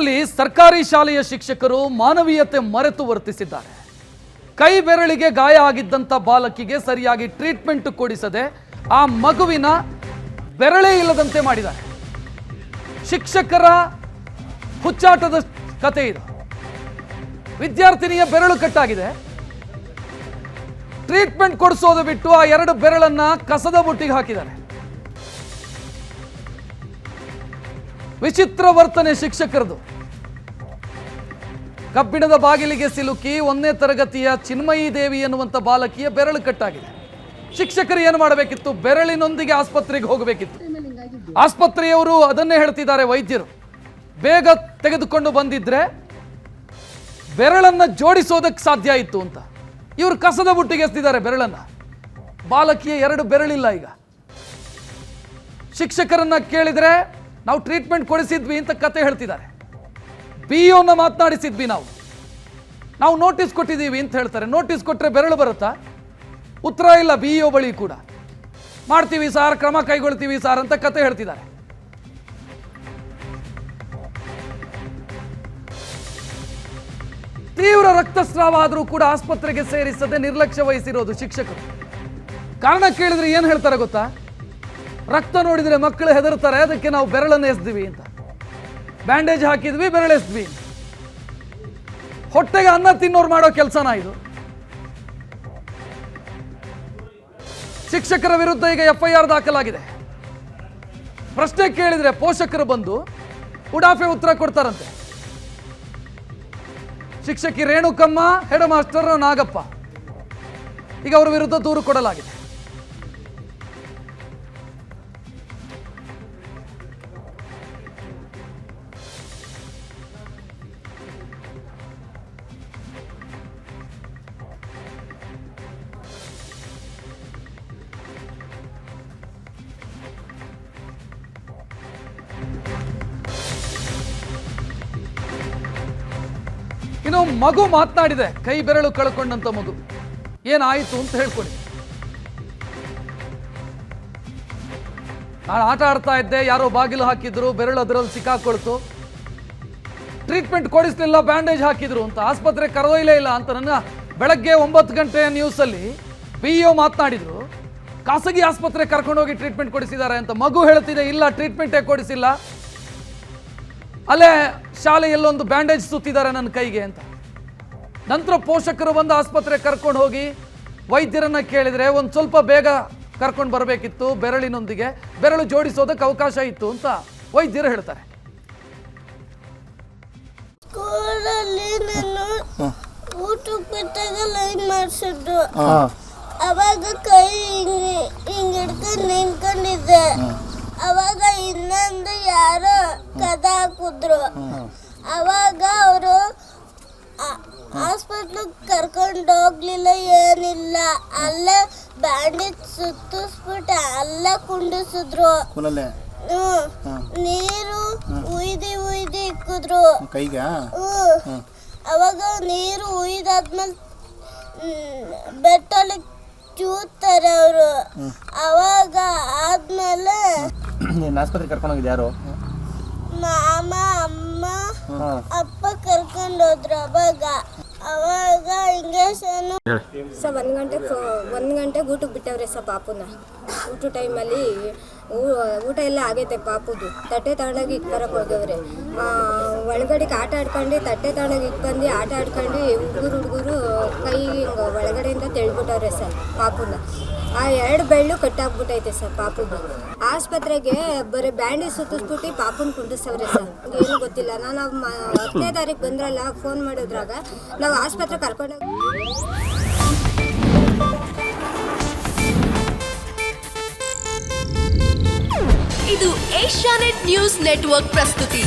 ಮೈಸೂರಲ್ಲಿ ಸರ್ಕಾರಿ ಶಾಲೆಯ ಶಿಕ್ಷಕರು ಮಾನವೀಯತೆ ಮರೆತು ವರ್ತಿಸಿದ್ದಾರೆ. ಕೈ ಬೆರಳಿಗೆ ಗಾಯ ಆಗಿದ್ದಂಥ ಬಾಲಕಿಗೆ ಸರಿಯಾಗಿ ಟ್ರೀಟ್ಮೆಂಟ್ ಕೊಡಿಸದೆ ಆ ಮಗುವಿನ ಬೆರಳೇ ಇಲ್ಲದಂತೆ ಮಾಡಿದ್ದಾರೆ. ಶಿಕ್ಷಕರ ಹುಚ್ಚಾಟದ ಕತೆ ಇದು. ವಿದ್ಯಾರ್ಥಿನಿಯ ಬೆರಳು ಕಟ್ಟಾಗಿದೆ. ಟ್ರೀಟ್ಮೆಂಟ್ ಕೊಡಿಸೋದು ಬಿಟ್ಟು ಆ ಎರಡು ಬೆರಳನ್ನ ಕಸದ ಬುಟ್ಟಿಗೆ ಹಾಕಿದ್ದಾರೆ. ವಿಚಿತ್ರ ವರ್ತನೆ ಶಿಕ್ಷಕರದು. ಕಬ್ಬಿಣದ ಬಾಗಿಲಿಗೆ ಸಿಲುಕಿ 1ನೇ ತರಗತಿಯ ಚಿನ್ಮಯಿ ದೇವಿ ಎನ್ನುವಂಥ ಬಾಲಕಿಯ ಬೆರಳು ಕಟ್ಟಾಗಿದೆ. ಶಿಕ್ಷಕರು ಏನು ಮಾಡಬೇಕಿತ್ತು? ಬೆರಳಿನೊಂದಿಗೆ ಆಸ್ಪತ್ರೆಗೆ ಹೋಗಬೇಕಿತ್ತು. ಆಸ್ಪತ್ರೆಯವರು ಅದನ್ನೇ ಹೇಳ್ತಿದ್ದಾರೆ, ವೈದ್ಯರು ಬೇಗ ತೆಗೆದುಕೊಂಡು ಬಂದಿದ್ರೆ ಬೆರಳನ್ನ ಜೋಡಿಸೋದಕ್ಕೆ ಸಾಧ್ಯ ಇತ್ತು ಅಂತ. ಇವರು ಕಸದ ಬುಟ್ಟಿಗೆ ಎಸ್ತಿದ್ದಾರೆ ಬೆರಳನ್ನ. ಬಾಲಕಿಯ 2 ಬೆರಳಿಲ್ಲ. ಈಗ ಶಿಕ್ಷಕರನ್ನ ಕೇಳಿದ್ರೆ ನಾವು ಟ್ರೀಟ್ಮೆಂಟ್ ಕೊಡಿಸಿದ್ವಿ ಅಂತ ಕತೆ ಹೇಳ್ತಿದ್ದಾರೆ. BOನ ಮಾತನಾಡಿಸಿದ್ವಿ, ನಾವು ನೋಟಿಸ್ ಕೊಟ್ಟಿದ್ದೀವಿ ಅಂತ ಹೇಳ್ತಾರೆ. ನೋಟಿಸ್ ಕೊಟ್ಟರೆ ಬೆರಳು ಬರುತ್ತಾ? ಉತ್ತರ ಇಲ್ಲ BO ಬಳಿ ಕೂಡ. ಮಾಡ್ತೀವಿ ಸಾರ್, ಕ್ರಮ ಕೈಗೊಳ್ತೀವಿ ಸಾರ್ ಅಂತ ಕತೆ ಹೇಳ್ತಿದ್ದಾರೆ. ತೀವ್ರ ರಕ್ತಸ್ರಾವ ಆದರೂ ಕೂಡ ಆಸ್ಪತ್ರೆಗೆ ಸೇರಿಸದೆ ನಿರ್ಲಕ್ಷ್ಯ ವಹಿಸಿರೋದು ಶಿಕ್ಷಕರು. ಕಾರಣ ಕೇಳಿದ್ರೆ ಏನು ಹೇಳ್ತಾರೆ ಗೊತ್ತಾ? ರಕ್ತ ನೋಡಿದ್ರೆ ಮಕ್ಕಳು ಹೆದರ್ತಾರೆ, ಅದಕ್ಕೆ ನಾವು ಬೆರಳನ್ನು ಎಸ್ದ್ವಿ ಅಂತ. ಬ್ಯಾಂಡೇಜ್ ಹಾಕಿದ್ವಿ, ಬೆರಳೆಸ್ದ್ವಿ. ಹೊಟ್ಟೆಗೆ ಅನ್ನ ತಿನ್ನೋರು ಮಾಡೋ ಕೆಲಸನ ಇದು? ಶಿಕ್ಷಕರ ವಿರುದ್ಧ ಈಗ FIR ದಾಖಲಾಗಿದೆ. ಪ್ರಶ್ನೆ ಕೇಳಿದ್ರೆ ಪೋಷಕರು ಬಂದು ಉಡಾಫೆ ಉತ್ತರ ಕೊಡ್ತಾರಂತೆ. ಶಿಕ್ಷಕಿ ರೇಣುಕಮ್ಮ, ಹೆಡ್ ಮಾಸ್ಟರ್ ನಾಗಪ್ಪ, ಈಗ ಅವರ ವಿರುದ್ಧ ದೂರು ಕೊಡಲಾಗಿದೆ. ಇನ್ನು ಮಗು ಮಾತನಾಡಿದೆ. ಕೈ ಬೆರಳು ಕಳ್ಕೊಂಡಂತ ಮಗು ಏನಾಯಿತು ಅಂತ ಹೇಳ್ಕೊಡಿ. ನಾನು ಆಟ ಆಡ್ತಾ ಇದ್ದೆ, ಯಾರೋ ಬಾಗಿಲು ಹಾಕಿದ್ರು, ಬೆರಳು ಅದರಲ್ಲಿ ಸಿಕ್ಕಾಕೊಳ್ತು, ಟ್ರೀಟ್ಮೆಂಟ್ ಕೊಡಿಸ್ಲಿಲ್ಲ, ಬ್ಯಾಂಡೇಜ್ ಹಾಕಿದ್ರು ಅಂತ. ಆಸ್ಪತ್ರೆ ಕರೆದೊಯ್ಲೇ ಇಲ್ಲ ಅಂತ ನನ್ನ ಬೆಳಗ್ಗೆ 9 ಗಂಟೆ ನ್ಯೂಸಲ್ಲಿ BO ಮಾತನಾಡಿದ್ರು. ಖಾಸಗಿ ಆಸ್ಪತ್ರೆ ಕರ್ಕೊಂಡೋಗಿ ಟ್ರೀಟ್ಮೆಂಟ್ ಕೊಡಿಸಿದ್ದಾರೆ ಅಂತ. ಮಗು ಹೇಳ್ತಿದೆ, ಇಲ್ಲ ಟ್ರೀಟ್ಮೆಂಟೇ ಕೊಡಿಸಿಲ್ಲ, ಅಲ್ಲೇ ಶಾಲೆಯಲ್ಲೊಂದು ಬ್ಯಾಂಡೇಜ್ ಸುತ್ತಿದ್ದಾರೆ ನನ್ನ ಕೈಗೆ ಅಂತ. ನಂತರ ಪೋಷಕರು ಬಂದು ಆಸ್ಪತ್ರೆ ಕರ್ಕೊಂಡು ಹೋಗಿ ವೈದ್ಯರನ್ನ ಕೇಳಿದ್ರೆ ಒಂದು ಸ್ವಲ್ಪ ಬೇಗ ಕರ್ಕೊಂಡು ಬರಬೇಕಿತ್ತು, ಬೆರಳಿನೊಂದಿಗೆ ಬೆರಳು ಜೋಡಿಸೋದಕ್ಕೆ ಅವಕಾಶ ಇತ್ತು ಅಂತ ವೈದ್ಯರು ಹೇಳ್ತಾರೆ. ಅವಾಗ ಕೈ ಹಿಂಗ್ ಹಿಡ್ಕೊಂಡು ನಿಂತ್ಕೊಂಡಿದ್ದೆ. ಅವಾಗ ಇನ್ನೊಂದು ಯಾರೋ ಕದ ಹಾಕಿದ್ರು. ಅವಾಗ ಅವರು ಹಾಸ್ಪಿಟ್ಲಿಗೆ ಕರ್ಕೊಂಡು ಹೋಗ್ಲಿಲ್ಲ, ಏನಿಲ್ಲ. ಅಲ್ಲೇ ಬ್ಯಾಂಡೇಜ್ ಸುತ್ತಿಸ್ಬಿಟ್ಟು ಅಲ್ಲೇ ಕುಂಡಿಸಿದ್ರು. ನೀರು ಉಯ್ದಿ ಇಕ್ಕಿದ್ರು ಕೈಗೆ. ಅವಾಗ ನೀರು ಉಯ್ದಾದ್ಮೇಲೆ ಬೆಟ್ಟಲ್ಲಿ ಚೂತಾರೆ ಅವರು. ಅವಾಗ ಆದ್ಮೇಲೆ ಆಸ್ಪತ್ರೆ ಕರ್ಕೊಂಡು ಹೋಗಿದ್ದು ಯಾರು? ಮಾಮ, ಅಮ್ಮ, ಅಪ್ಪ ಕರ್ಕೊಂಡು ಹೋದ್ರು. ಅವಾಗ ಇಂಜೆಕ್ಷನ್ 1 ಗಂಟೆಗೆ ಊಟಕ್ಕೆ ಬಿಟ್ಟವ್ರೆ ಸರ್ ಪಾಪುನ. ಊಟ ಟೈಮಲ್ಲಿ ಊಟ ಎಲ್ಲ ಆಗೈತೆ ಪಾಪುದು. ತಟ್ಟೆ ತಗೊಂಡೋಗಿ ಇಕ್ ಬರಕ್ಕೆ ಹೋಗವ್ರೆ. ಒಳಗಡೆಗೆ ಆಟ ಆಡ್ಕೊಂಡು ತಟ್ಟೆ ತಗೊಂಡೋಗಿ ಇಕ್ ಬಂದು ಆಟ ಆಡ್ಕೊಂಡು ಹುಡುಗರು ಕೈ ಹಿಂಗೆ ಒಳಗಡೆಯಿಂದ ತೆಳ್ಬಿಟ್ಟವ್ರೆ ಸರ್ ಪಾಪುನ. ಆ 2 ಬೆಳ್ಳು ಕಟ್ಟಾಗ್ಬಿಟ್ಟೈತೆ ಸರ್ ಪಾಪುಗೆ. ಆಸ್ಪತ್ರೆಗೆ ಬರೀ ಬ್ಯಾಂಡೇಜ್ ಸುತ್ತಿಸ್ಬಿಟ್ಟು ಪಾಪುನ ಕುಂಡಿಸವ್ರೆ ಸರ್. ಏನು ಗೊತ್ತಿಲ್ಲ. ನಾನು 10ನೇ ತಾರೀಕು ಬಂದ್ರಲ್ಲ, ಫೋನ್ ಮಾಡಿದ್ರಾಗ ನಾವು ಆಸ್ಪತ್ರೆ ಕರ್ಕೊಂಡೋಗಿ. ಇದು ಏಷ್ಯಾನೆಟ್ ನ್ಯೂಸ್ ನೆಟ್ವರ್ಕ್ ಪ್ರಸ್ತುತಿ.